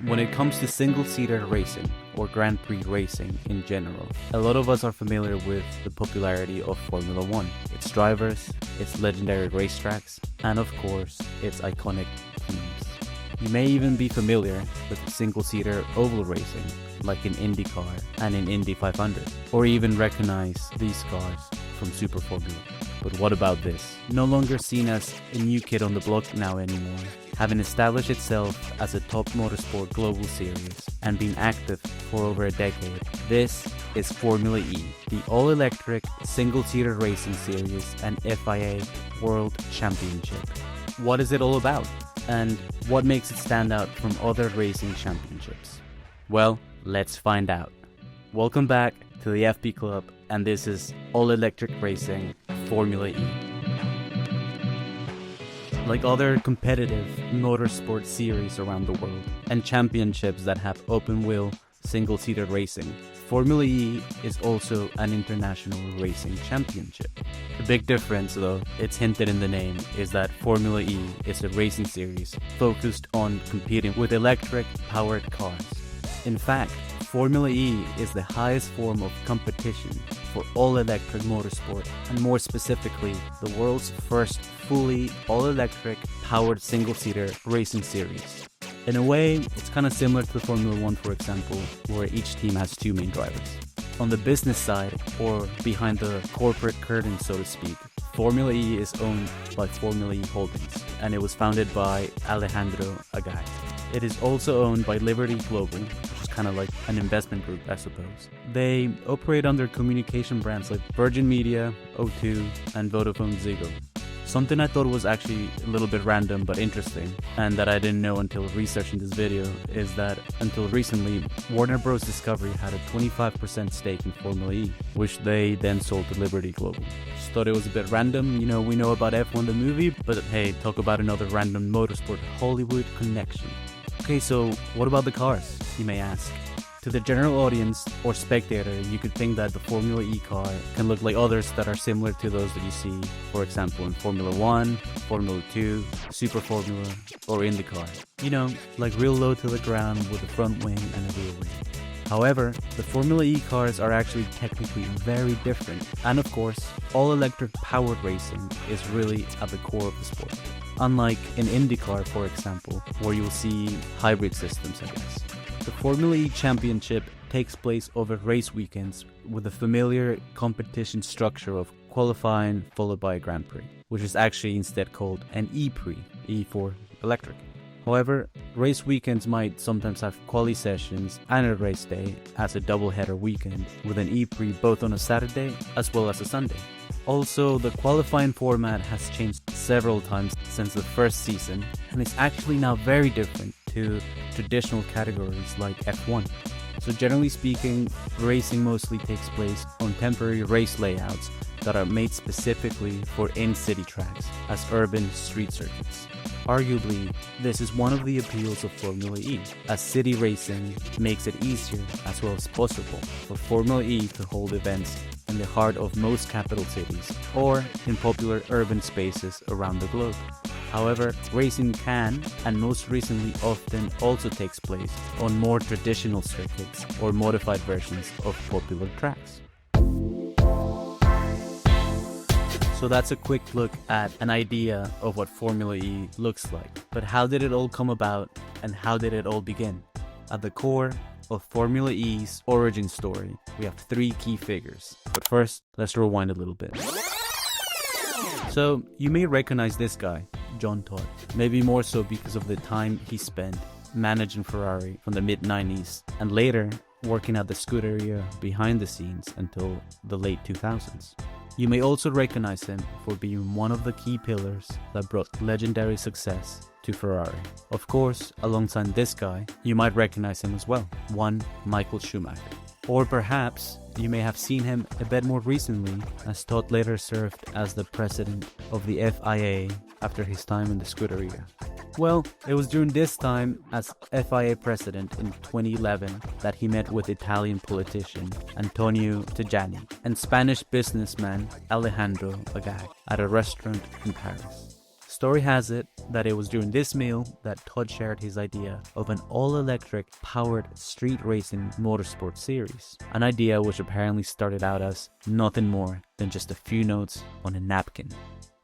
When it comes to single-seater racing, or Grand Prix racing in general, a lot of us are familiar with the popularity of Formula 1, its drivers, its legendary racetracks, and of course, its iconic teams. You may even be familiar with single-seater oval racing, like in IndyCar and in Indy 500, or even recognize these cars from Super Formula. But what about this? No longer seen as a new kid on the block now anymore, having established itself as a top motorsport global series and been active for over a decade. This is Formula E, the all-electric single-seater racing series and FIA World Championship. What is it all about? And what makes it stand out from other racing championships? Well, let's find out. Welcome back to the FB Club, and this is all-electric racing Formula E. Like other competitive motorsport series around the world and championships that have open-wheel single-seater racing, Formula E is also an international racing championship. The big difference, though, it's hinted in the name, is that Formula E is a racing series focused on competing with electric-powered cars. In fact, Formula E is the highest form of competition for all-electric motorsport, and more specifically, the world's first fully all-electric powered single-seater racing series. In a way, it's kind of similar to Formula 1, for example, where each team has two main drivers. On the business side, or behind the corporate curtain, so to speak, Formula E is owned by Formula E Holdings, and it was founded by Alejandro Agag. It is also owned by Liberty Global, which is kind of like an investment group, I suppose. They operate under communication brands like Virgin Media, O2, and VodafoneZiggo. Something I thought was actually a little bit random but interesting, and that I didn't know until researching this video, is that until recently, Warner Bros. Discovery had a 25% stake in Formula E, which they then sold to Liberty Global. Just thought it was a bit random. You know, we know about F1 the movie, but hey, talk about another random motorsport Hollywood connection. Okay, so what about the cars, you may ask? To the general audience or spectator, you could think that the Formula E car can look like others that are similar to those that you see, for example, in Formula 1, Formula 2, Super Formula, or IndyCar. You know, like real low to the ground with a front wing and a rear wing. However, the Formula E cars are actually technically very different, and of course, all-electric powered racing is really at the core of the sport. Unlike in IndyCar, for example, where you'll see hybrid systems, I guess. The Formula E Championship takes place over race weekends with a familiar competition structure of qualifying followed by a Grand Prix, which is actually instead called an E-Prix, E for electric. However, race weekends might sometimes have quali sessions and a race day as a double-header weekend with an E-Prix both on a Saturday as well as a Sunday. Also, the qualifying format has changed several times since the first season, and it's actually now very different to traditional categories like F1. So generally speaking, racing mostly takes place on temporary race layouts that are made specifically for in-city tracks as urban street circuits. Arguably, this is one of the appeals of Formula E, as city racing makes it easier as well as possible for Formula E to hold events in the heart of most capital cities or in popular urban spaces around the globe. However, racing can, and most recently often also takes place, on more traditional circuits or modified versions of popular tracks. So that's a quick look at an idea of what Formula E looks like. But how did it all come about, and how did it all begin? At the core of Formula E's origin story, we have three key figures. But first, let's rewind a little bit. So, you may recognize this guy, John Todt, maybe more so because of the time he spent managing Ferrari from the mid-90s and later working at the Scuderia behind the scenes until the late 2000s. You may also recognize him for being one of the key pillars that brought legendary success to Ferrari. Of course, alongside this guy, you might recognize him as well, one Michael Schumacher. Or perhaps you may have seen him a bit more recently, as Todt later served as the president of the FIA after his time in the Scuderia. Well, it was during this time as FIA president in 2011 that he met with Italian politician Antonio Tajani and Spanish businessman Alejandro Agag at a restaurant in Paris. Story has it that it was during this meal that Todd shared his idea of an all-electric powered street racing motorsport series, an idea which apparently started out as nothing more than just a few notes on a napkin.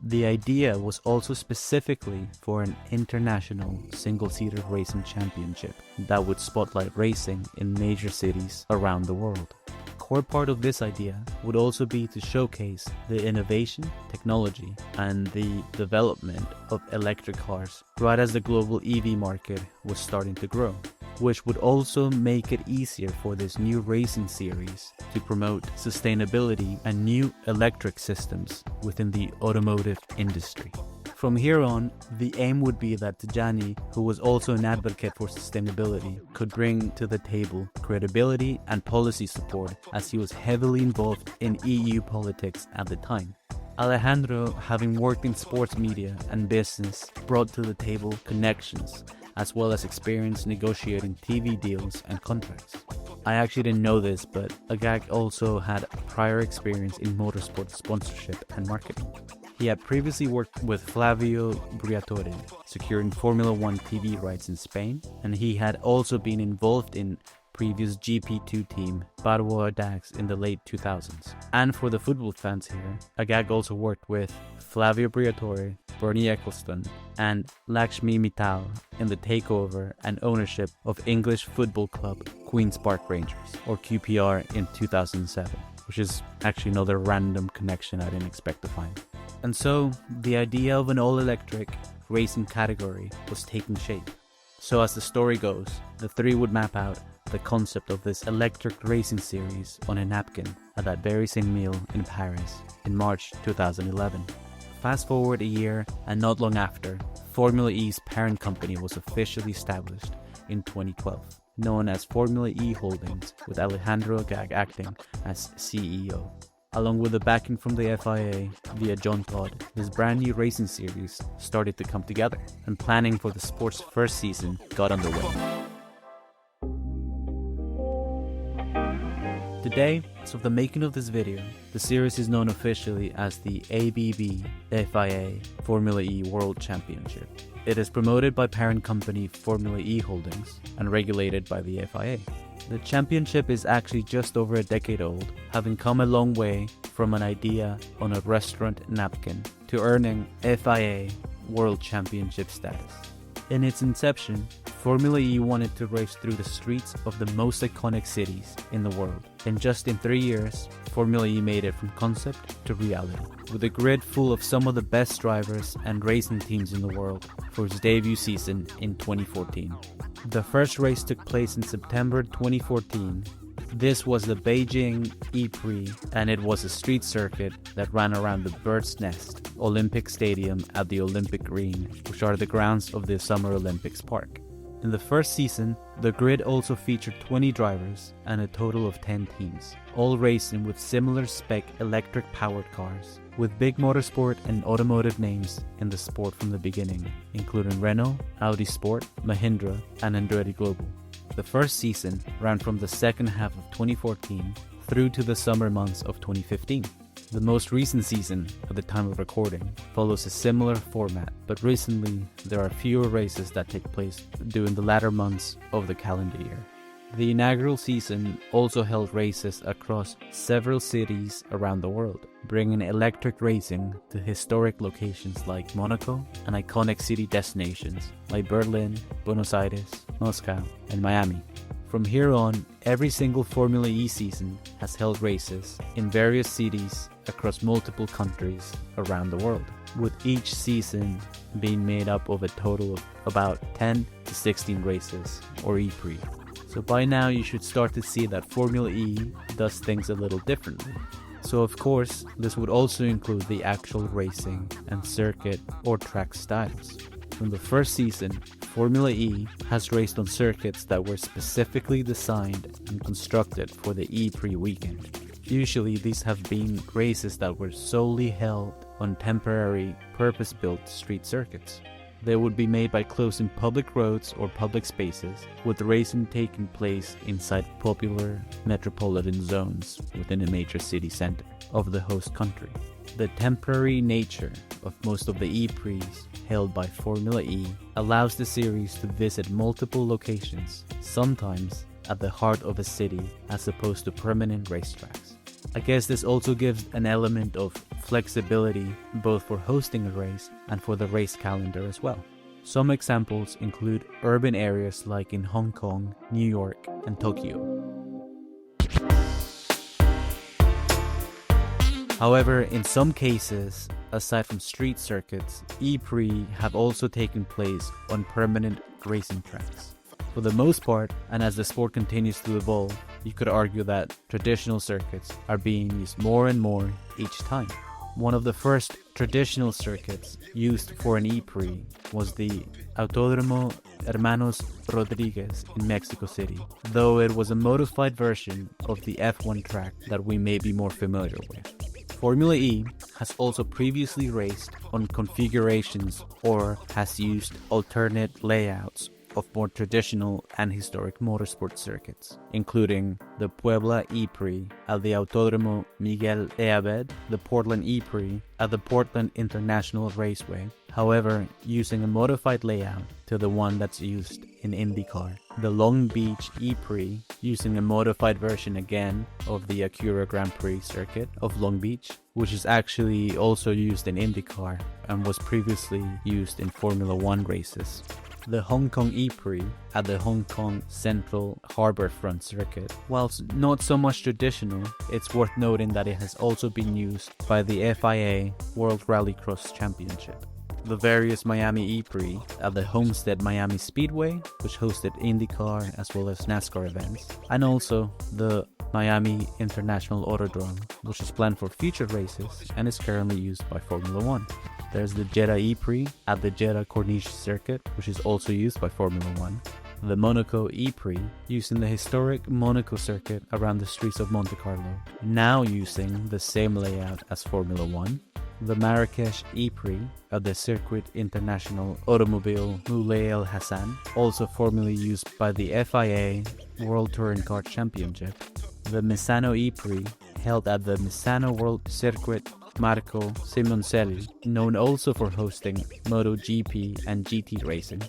The idea was also specifically for an international single-seater racing championship that would spotlight racing in major cities around the world. Core part of this idea would also be to showcase the innovation, technology, and the development of electric cars right as the global EV market was starting to grow, which would also make it easier for this new racing series to promote sustainability and new electric systems within the automotive industry. From here on, the aim would be that Tajani, who was also an advocate for sustainability, could bring to the table credibility and policy support, as he was heavily involved in EU politics at the time. Alejandro, having worked in sports media and business, brought to the table connections, as well as experience negotiating TV deals and contracts. I actually didn't know this, but Agag also had prior experience in motorsport sponsorship and marketing. He had previously worked with Flavio Briatore, securing Formula 1 TV rights in Spain, and he had also been involved in previous GP2 team Barboa Dax in the late 2000s. And for the football fans here, Agag also worked with Flavio Briatore, Bernie Eccleston, and Lakshmi Mittal in the takeover and ownership of English football club Queen's Park Rangers, or QPR, in 2007, which is actually another random connection I didn't expect to find. And so, the idea of an all-electric racing category was taking shape. So as the story goes, the three would map out the concept of this electric racing series on a napkin at that very same meal in Paris in March 2011. Fast forward a year, and not long after, Formula E's parent company was officially established in 2012, known as Formula E Holdings, with Alejandro Agag acting as CEO. Along with the backing from the FIA via John Todd, this brand new racing series started to come together, and planning for the sport's first season got underway. Today, as of the making of this video, the series is known officially as the ABB FIA Formula E World Championship. It is promoted by parent company Formula E Holdings and regulated by the FIA. The championship is actually just over a decade old, having come a long way from an idea on a restaurant napkin to earning FIA World Championship status. In its inception, Formula E wanted to race through the streets of the most iconic cities in the world, and just in 3 years, Formula E made it from concept to reality, with a grid full of some of the best drivers and racing teams in the world for its debut season in 2014. The first race took place in September 2014. This was the Beijing Prix, and it was a street circuit that ran around the Bird's Nest Olympic Stadium at the Olympic Green, which are the grounds of the Summer Olympics Park. In the first season, the grid also featured 20 drivers and a total of 10 teams, all racing with similar spec electric powered cars, with big motorsport and automotive names in the sport from the beginning, including Renault, Audi Sport, Mahindra, and Andretti Global. The first season ran from the second half of 2014 through to the summer months of 2015. The most recent season, at the time of recording, follows a similar format, but recently there are fewer races that take place during the latter months of the calendar year. The inaugural season also held races across several cities around the world, bringing electric racing to historic locations like Monaco and iconic city destinations like Berlin, Buenos Aires, Moscow, and Miami. From here on, every single Formula E season has held races in various cities across multiple countries around the world, with each season being made up of a total of about 10 to 16 races, or E-Prix. So by now you should start to see that Formula E does things a little differently. So of course, this would also include the actual racing and circuit or track styles. From the first season, Formula E has raced on circuits that were specifically designed and constructed for the E-Prix weekend. Usually these have been races that were solely held on temporary, purpose-built street circuits. They would be made by closing public roads or public spaces, with the racing taking place inside popular metropolitan zones within a major city center of the host country. The temporary nature of most of the E-Prix held by Formula E allows the series to visit multiple locations, sometimes at the heart of a city as opposed to permanent racetracks. I guess this also gives an element of flexibility both for hosting a race and for the race calendar as well. Some examples include urban areas like in Hong Kong, New York, and Tokyo. However, in some cases, aside from street circuits, E-Prix have also taken place on permanent racing tracks. For the most part, and as the sport continues to evolve, you could argue that traditional circuits are being used more and more each time. One of the first traditional circuits used for an E-Prix was the Autódromo Hermanos Rodriguez in Mexico City, though it was a modified version of the F1 track that we may be more familiar with. Formula E has also previously raced on configurations or has used alternate layouts of more traditional and historic motorsport circuits, including the Puebla E-Prix at the Autódromo Miguel E. Abed, the Portland E-Prix at the Portland International Raceway, however using a modified layout to the one that's used in IndyCar, the Long Beach E-Prix using a modified version again of the Acura Grand Prix circuit of Long Beach, which is actually also used in IndyCar and was previously used in Formula One races. The Hong Kong E-Prix at the Hong Kong Central Harbourfront circuit. Whilst not so much traditional, it's worth noting that it has also been used by the FIA World Rallycross Championship. The various Miami E-Prix at the Homestead Miami Speedway, which hosted IndyCar as well as NASCAR events, and also the Miami International Autodrome, which is planned for future races and is currently used by Formula One. There's the Jeddah E-Prix at the Jeddah Corniche circuit, which is also used by Formula One. The Monaco E-Prix, using the historic Monaco circuit around the streets of Monte Carlo, now using the same layout as Formula One. The Marrakesh E-Prix at the Circuit International Automobile Moulay El Hassan, also formerly used by the FIA World Touring Car Championship. The Misano E-Prix, held at the Misano World Circuit Marco Simoncelli, known also for hosting MotoGP and GT racing.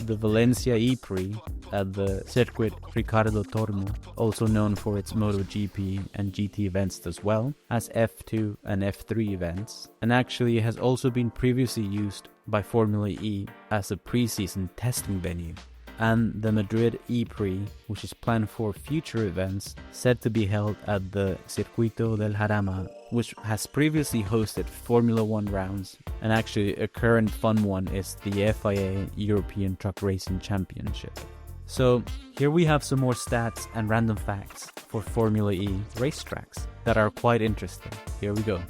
The Valencia E-Prix at the Circuit Ricardo Tormo, also known for its MotoGP and GT events as well as F2 and F3 events, and actually has also been previously used by Formula E as a pre-season testing venue. And the Madrid E-Prix, which is planned for future events, said to be held at the Circuito del Jarama, which has previously hosted Formula One rounds, and actually a current fun one is the FIA European Truck Racing Championship. So here we have some more stats and random facts for Formula E racetracks that are quite interesting. Here we go.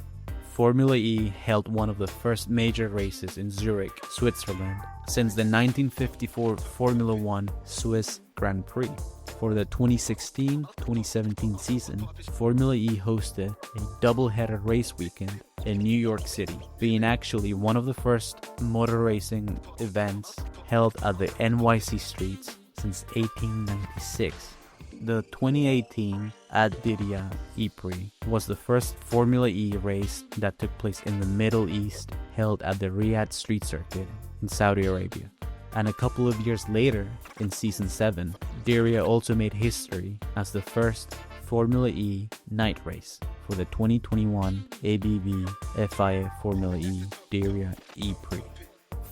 Formula E held one of the first major races in Zurich, Switzerland, since the 1954 Formula One Swiss Grand Prix. For the 2016-2017 season, Formula E hosted a double-header race weekend in New York City, being actually one of the first motor racing events held at the NYC streets since 1896. The 2018 Ad-Diriyah E-Prix was the first Formula E race that took place in the Middle East, held at the Riyadh Street Circuit in Saudi Arabia. And a couple of years later, in Season 7, Diriyah also made history as the first Formula E night race for the 2021 ABB FIA Formula E Diriyah E-Prix.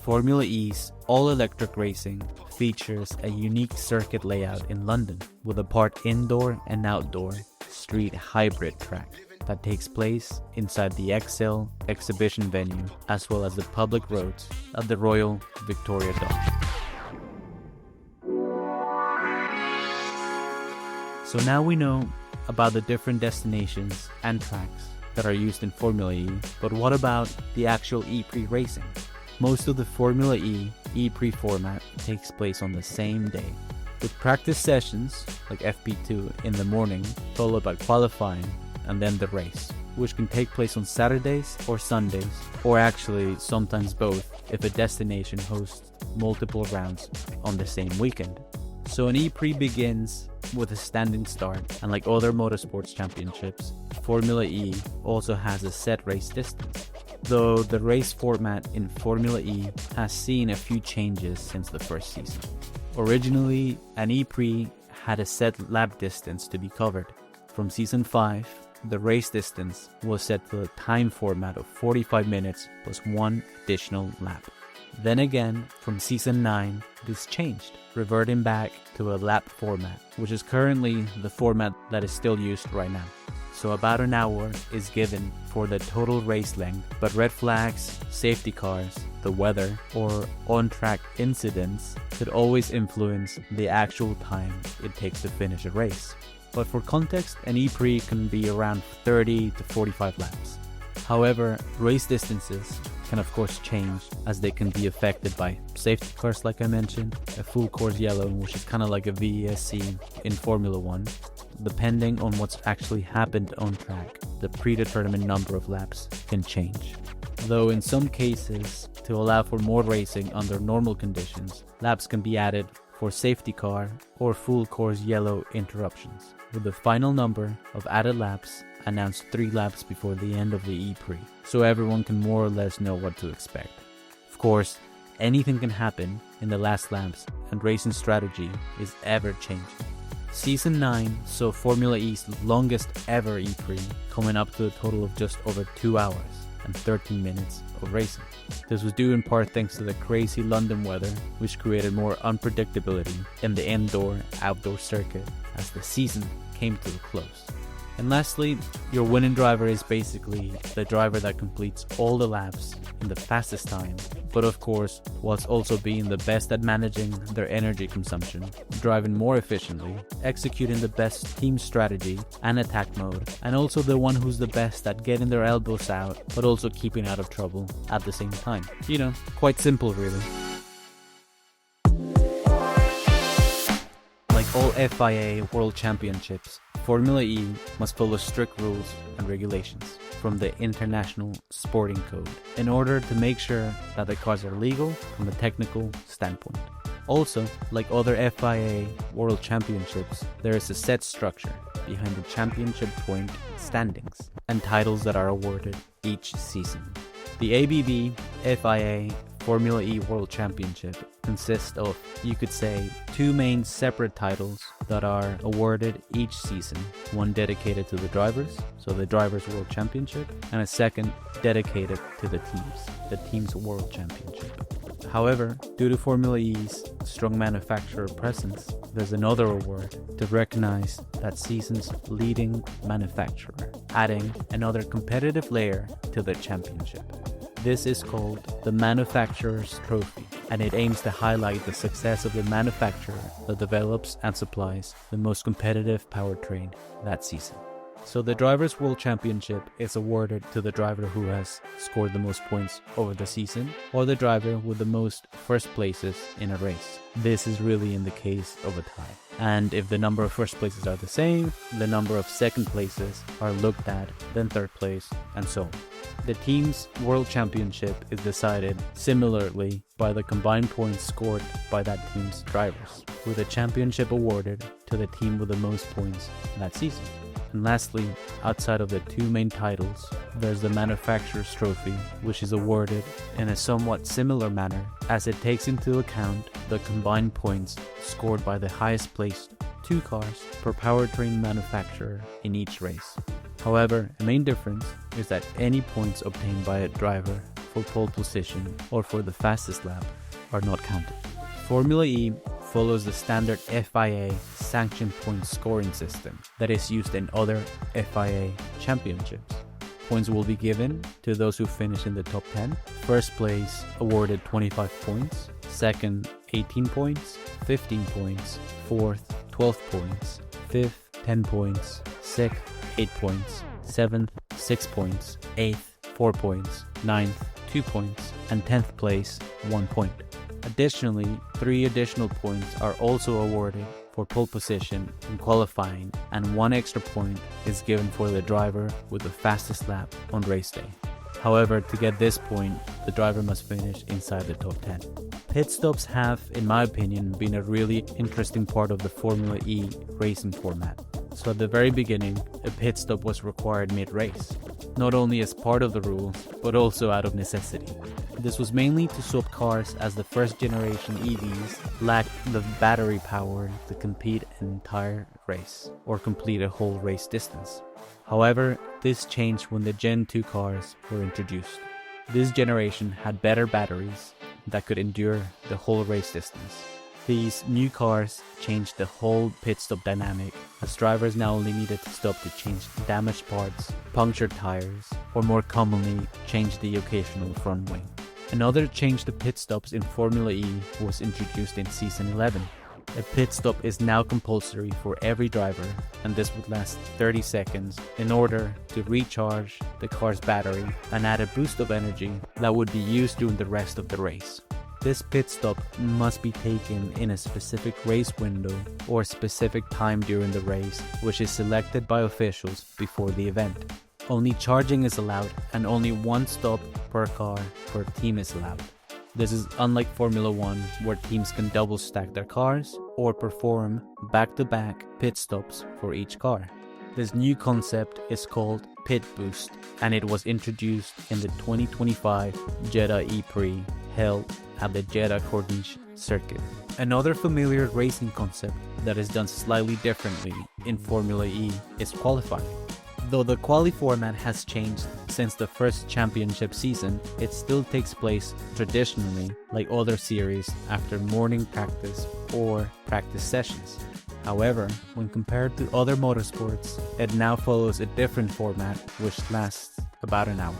Formula E's all-electric racing features a unique circuit layout in London with a part indoor and outdoor street hybrid track that takes place inside the ExCeL exhibition venue as well as the public roads at the Royal Victoria Dock. So now we know about the different destinations and tracks that are used in Formula E, but what about the actual E-Prix racing? Most of the Formula E E-Prix format takes place on the same day, with practice sessions like FP2 in the morning, followed by qualifying and then the race, which can take place on Saturdays or Sundays, or actually sometimes both if a destination hosts multiple rounds on the same weekend. So an E-Prix begins with a standing start, and like other motorsports championships, Formula E also has a set race distance. though the race format in Formula E has seen a few changes since the first season. Originally, an Prix had a set lap distance to be covered. From Season 5, the race distance was set to a time format of 45 minutes plus one additional lap. Then again, from Season 9, this changed, reverting back to a lap format, which is currently the format that is still used right now. So about an hour is given for the total race length, but red flags, safety cars, the weather, or on-track incidents could always influence the actual time it takes to finish a race. But for context, an Prix can be around 30 to 45 laps. However, race distances can of course change as they can be affected by safety cars like I mentioned, a full course yellow, which is kind of like a VESC in Formula 1. Depending on what's actually happened on track, the predetermined number of laps can change. Though in some cases, to allow for more racing under normal conditions, laps can be added for safety car or full course yellow interruptions, with the final number of added laps announced 3 laps before the end of the Prix, so everyone can more or less know what to expect. Of course, anything can happen in the last laps, and racing strategy is ever changing. Season 9 saw Formula E's longest ever Prix, coming up to a total of just over 2 hours and 13 minutes of racing. This was due in part thanks to the crazy London weather, which created more unpredictability in the indoor-outdoor circuit as the season came to a close. And lastly, your winning driver is basically the driver that completes all the laps in the fastest time, but of course, whilst also being the best at managing their energy consumption, driving more efficiently, executing the best team strategy and attack mode, and also the one who's the best at getting their elbows out, but also keeping out of trouble at the same time. You know, quite simple really. Like all FIA World Championships, Formula E must follow strict rules and regulations from the International Sporting Code in order to make sure that the cars are legal from a technical standpoint. Also, like other FIA World Championships, there is a set structure behind the championship point standings and titles that are awarded each season. The ABB FIA Formula E World Championship consists of, you could say, 2 main separate titles that are awarded each season. One dedicated to the drivers, so the Drivers' World Championship, and a second dedicated to the Teams World Championship. However, due to Formula E's strong manufacturer presence, there's another award to recognize that season's leading manufacturer, adding another competitive layer to the championship. This is called the Manufacturer's Trophy, and it aims to highlight the success of the manufacturer that develops and supplies the most competitive powertrain that season. So the Drivers' World Championship is awarded to the driver who has scored the most points over the season, or the driver with the most first places in a race. This is really in the case of a tie. And if the number of first places are the same, the number of second places are looked at, then third place, and so on. The Team's World Championship is decided similarly by the combined points scored by that team's drivers, with a championship awarded to the team with the most points that season. And lastly, outside of the 2 main titles, there's the Manufacturer's Trophy, which is awarded in a somewhat similar manner as it takes into account the combined points scored by the highest placed 2 cars per powertrain manufacturer in each race. However, a main difference is that any points obtained by a driver for pole position or for the fastest lap are not counted. Formula E follows the standard FIA sanctioned point scoring system that is used in other FIA championships. Points will be given to those who finish in the top 10. First place awarded 25 points, second 18 points, 15 points, fourth 12 points, fifth 10 points, sixth 8 points, 7th 6 points, 8th 4 points, 9th 2 points, and 10th place 1 point. Additionally, 3 additional points are also awarded for pole position in qualifying, and 1 extra point is given for the driver with the fastest lap on race day. However, to get this point, the driver must finish inside the top 10. Pit stops have, in my opinion, been a really interesting part of the Formula E racing format. So at the very beginning, a pit stop was required mid-race, not only as part of the rules, but also out of necessity. This was mainly to swap cars as the first generation EVs lacked the battery power to compete an entire race or complete a whole race distance. However, this changed when the Gen 2 cars were introduced. This generation had better batteries that could endure the whole race distance. These new cars changed the whole pit stop dynamic, as drivers now only needed to stop to change damaged parts, punctured tires, or more commonly, change the occasional front wing. Another change to pit stops in Formula E was introduced in Season 11. A pit stop is now compulsory for every driver, and this would last 30 seconds in order to recharge the car's battery and add a boost of energy that would be used during the rest of the race. This pit stop must be taken in a specific race window or specific time during the race, which is selected by officials before the event. Only charging is allowed, and only one stop per car per team is allowed. This is unlike Formula 1, where teams can double stack their cars or perform back-to-back pit stops for each car. This new concept is called Pit Boost, and it was introduced in the 2025 Jeddah Prix held at the Jeddah Corniche circuit. Another familiar racing concept that is done slightly differently in Formula E is qualifying. Though the quali format has changed since the first championship season, it still takes place traditionally like other series after morning practice or practice sessions. However, when compared to other motorsports, it now follows a different format which lasts about an hour.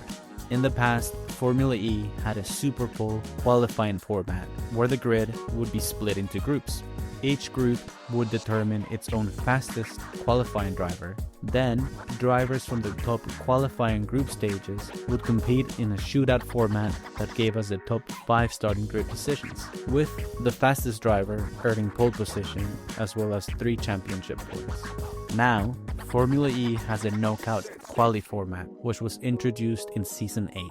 In the past, Formula E had a Super Pole qualifying format where the grid would be split into groups. Each group would determine its own fastest qualifying driver. Then, drivers from the top qualifying group stages would compete in a shootout format that gave us the top 5 starting grid positions, with the fastest driver earning pole position as well as 3 championship points. Now, Formula E has a knockout quali format, which was introduced in Season 8.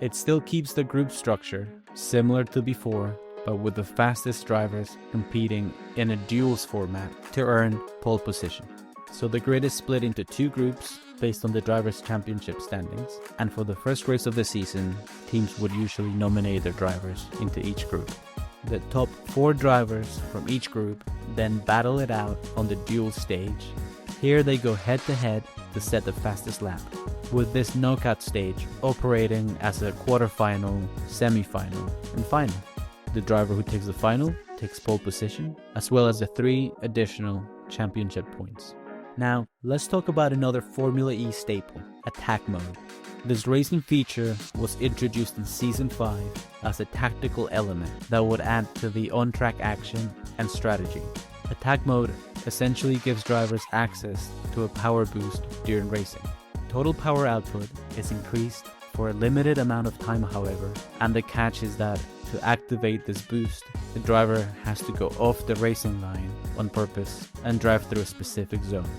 It still keeps the group structure, similar to before, but with the fastest drivers competing in a duels format to earn pole position. So the grid is split into 2 groups based on the drivers' championship standings, and for the first race of the season, teams would usually nominate their drivers into each group. The top 4 drivers from each group then battle it out on the duel stage. Here they go head to head to set the fastest lap, with this knockout stage operating as a quarterfinal, semi-final, and final. The driver who takes the final takes pole position, as well as the 3 additional championship points. Now, let's talk about another Formula E staple, attack mode. This racing feature was introduced in Season 5 as a tactical element that would add to the on-track action and strategy. Attack mode essentially gives drivers access to a power boost during racing. Total power output is increased for a limited amount of time, however, and the catch is that to activate this boost, the driver has to go off the racing line on purpose and drive through a specific zone.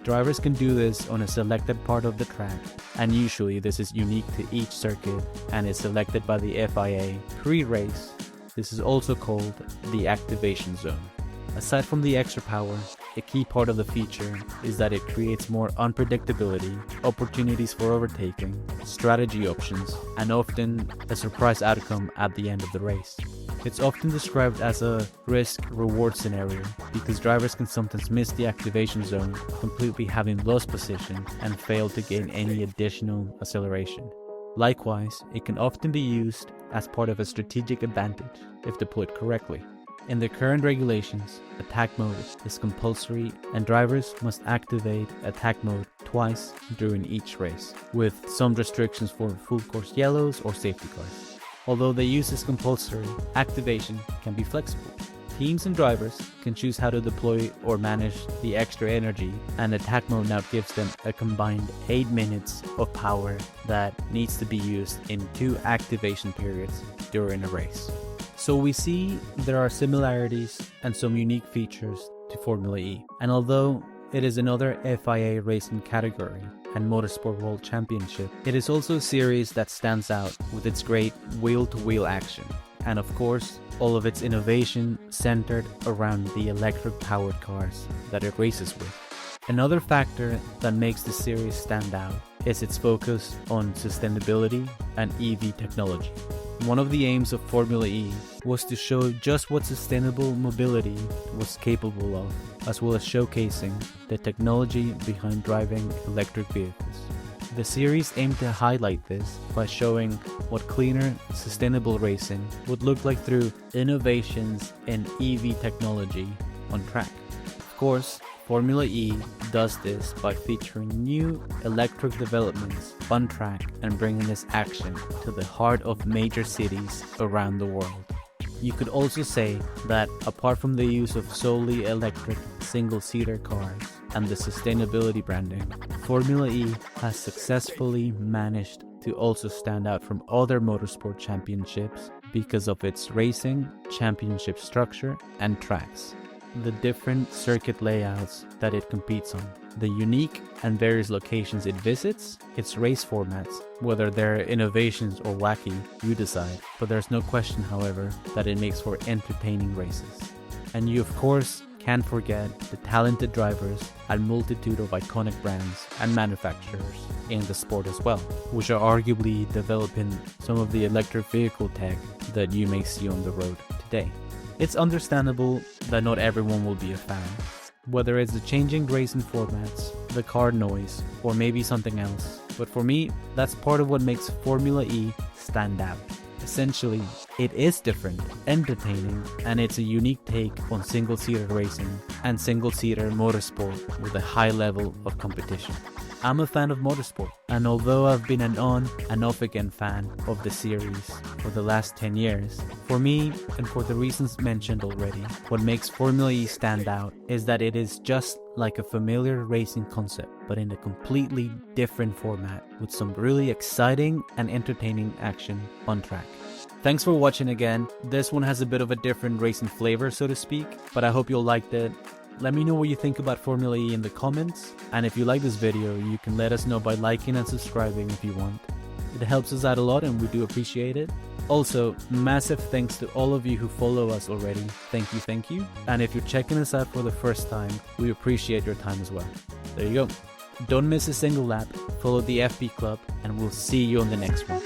Drivers can do this on a selected part of the track, and usually this is unique to each circuit and is selected by the FIA pre-race. This is also called the activation zone. Aside from the extra power, a key part of the feature is that it creates more unpredictability, opportunities for overtaking, strategy options, and often a surprise outcome at the end of the race. It's often described as a risk-reward scenario because drivers can sometimes miss the activation zone, completely having lost position and fail to gain any additional acceleration. Likewise, it can often be used as part of a strategic advantage if deployed correctly. In the current regulations, attack mode is compulsory and drivers must activate attack mode twice during each race, with some restrictions for full course yellows or safety cars. Although the use is compulsory, activation can be flexible. Teams and drivers can choose how to deploy or manage the extra energy, and attack mode now gives them a combined 8 minutes of power that needs to be used in 2 activation periods during a race. So we see there are similarities and some unique features to Formula E. And although it is another FIA racing category and Motorsport World Championship, it is also a series that stands out with its great wheel-to-wheel action. And of course, all of its innovation centered around the electric-powered cars that it races with. Another factor that makes the series stand out is its focus on sustainability and EV technology. One of the aims of Formula E was to show just what sustainable mobility was capable of, as well as showcasing the technology behind driving electric vehicles. The series aimed to highlight this by showing what cleaner, sustainable racing would look like through innovations in EV technology on track. Of course, Formula E does this by featuring new electric developments on track and bringing this action to the heart of major cities around the world. You could also say that apart from the use of solely electric single-seater cars and the sustainability branding, Formula E has successfully managed to also stand out from other motorsport championships because of its racing, championship structure, and tracks, the different circuit layouts that it competes on, the unique and various locations it visits, its race formats, whether they're innovations or wacky, you decide, but there's no question, however, that it makes for entertaining races. And you of course can't forget the talented drivers and multitude of iconic brands and manufacturers in the sport as well, which are arguably developing some of the electric vehicle tech that you may see on the road today. It's understandable that not everyone will be a fan, whether it's the changing racing formats, the car noise, or maybe something else. But for me, that's part of what makes Formula E stand out. Essentially, it is different, entertaining, and it's a unique take on single-seater racing and single-seater motorsport with a high level of competition. I'm a fan of motorsport, and although I've been an on and off again fan of the series for the last 10 years, for me, and for the reasons mentioned already, what makes Formula E stand out is that it is just like a familiar racing concept, but in a completely different format with some really exciting and entertaining action on track. Thanks for watching again. This one has a bit of a different racing flavor, so to speak, but I hope you all liked it. Let me know what you think about Formula E in the comments, and if you like this video, you can let us know by liking and subscribing if you want. It helps us out a lot and we do appreciate it. Also, massive thanks to all of you who follow us already. Thank you. And if you're checking us out for the first time, we appreciate your time as well. There you go. Don't miss a single lap, follow the FB Club, and we'll see you on the next one.